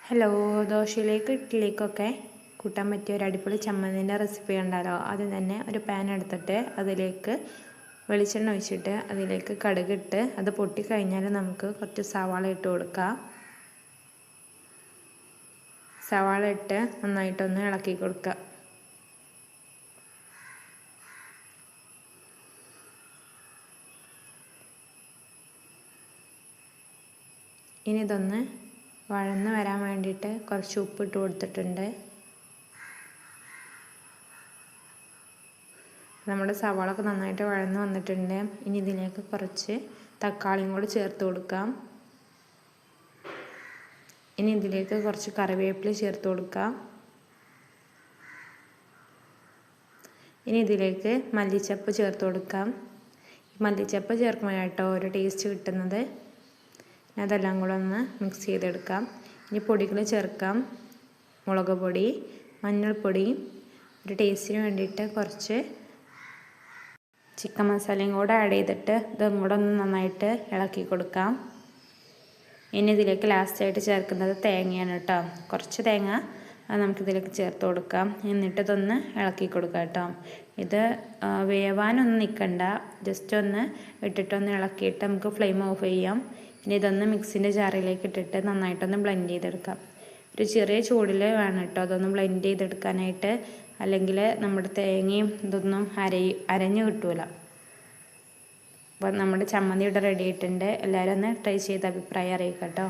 Hello, ദോശയിലേക്ക് ഇഡ്ഡലിക്കൊക്കെ കൂട്ടാൻ പറ്റിയ ഒരു അടിപൊളി ചമ്മന്തിൻ്റെ റെസിപ്പി ഉണ്ടല്ലോ. ആദ്യം തന്നെ ഒരു പാൻ എടുത്തിട്ട് അതിലേക്ക് വെളിച്ചെണ്ണ ഒഴിച്ചിട്ട് അതിലേക്ക് കടുകിട്ട് അത് പൊട്ടിക്കഴിഞ്ഞാൽ നമുക്ക് കുറച്ച് സവാള ഇട്ട് കൊടുക്കാം. സവാള ഇട്ട് നന്നായിട്ടൊന്ന് ഇളക്കി കൊടുക്കുക. ഇനി ഇതൊന്ന് വഴന്ന് വരാൻ വേണ്ടിയിട്ട് കുറച്ച് ഉപ്പിട്ട് കൊടുത്തിട്ടുണ്ട്. നമ്മുടെ സവാളൊക്കെ നന്നായിട്ട് വഴന്ന് വന്നിട്ടുണ്ട്. ഇനി ഇതിലേക്ക് കുറച്ച് തക്കാളിയും കൂടി ചേർത്ത് കൊടുക്കാം. ഇനി ഇതിലേക്ക് കുറച്ച് കറിവേപ്പില ചേർത്ത് കൊടുക്കാം. ഇനി ഇതിലേക്ക് മല്ലിച്ചപ്പ് ചേർത്ത് കൊടുക്കാം. മല്ലിച്ചപ്പ് ചേർക്കുമ്പോഴാട്ടോ ഒരു ടേസ്റ്റ് കിട്ടുന്നത്. അതെല്ലാം കൂടെ ഒന്ന് മിക്സ് ചെയ്തെടുക്കാം. ഇനി പൊടികൾ ചേർക്കാം. മുളക് പൊടി, മഞ്ഞൾപ്പൊടി, ഒരു ടേസ്റ്റിന് വേണ്ടിയിട്ട് കുറച്ച് ചിക്കൻ മസാലയും കൂടെ ആഡ് ചെയ്തിട്ട് ഇതും കൂടെ ഒന്ന് നന്നായിട്ട് ഇളക്കി കൊടുക്കാം. ഇനി ഇതിലേക്ക് ലാസ്റ്റായിട്ട് ചേർക്കുന്നത് തേങ്ങയാണ് കേട്ടോ. കുറച്ച് തേങ്ങ അത് നമുക്കിതിലേക്ക് ചേർത്ത് കൊടുക്കാം. എന്നിട്ട് ഇതൊന്ന് ഇളക്കി കൊടുക്കാം കേട്ടോ. ഇത് വേവാനൊന്നും നിൽക്കണ്ട, ജസ്റ്റ് ഒന്ന് ഇട്ടിട്ടൊന്ന് ഇളക്കിയിട്ട് നമുക്ക് ഫ്ലെയിം ഓഫ് ചെയ്യാം. ഇനി ഇതൊന്ന് മിക്സിൻ്റെ ജാറിലേക്ക് ഇട്ടിട്ട് നന്നായിട്ടൊന്ന് ബ്ലെൻഡ് ചെയ്തെടുക്കാം. ഒരു ചെറിയ ചൂടിൽ വേണം കേട്ടോ അതൊന്ന് ബ്ലെൻഡ് ചെയ്തെടുക്കാനായിട്ട്, അല്ലെങ്കിൽ നമ്മുടെ തേങ്ങയും ഇതൊന്നും അരഞ്ഞു കിട്ടൂല. അപ്പോൾ നമ്മുടെ ചമ്മന്തി ഇവിടെ റെഡി ആയിട്ടുണ്ട്. എല്ലാവരും ഒന്ന് ട്രൈ ചെയ്ത് അഭിപ്രായം അറിയിക്കാം കേട്ടോ.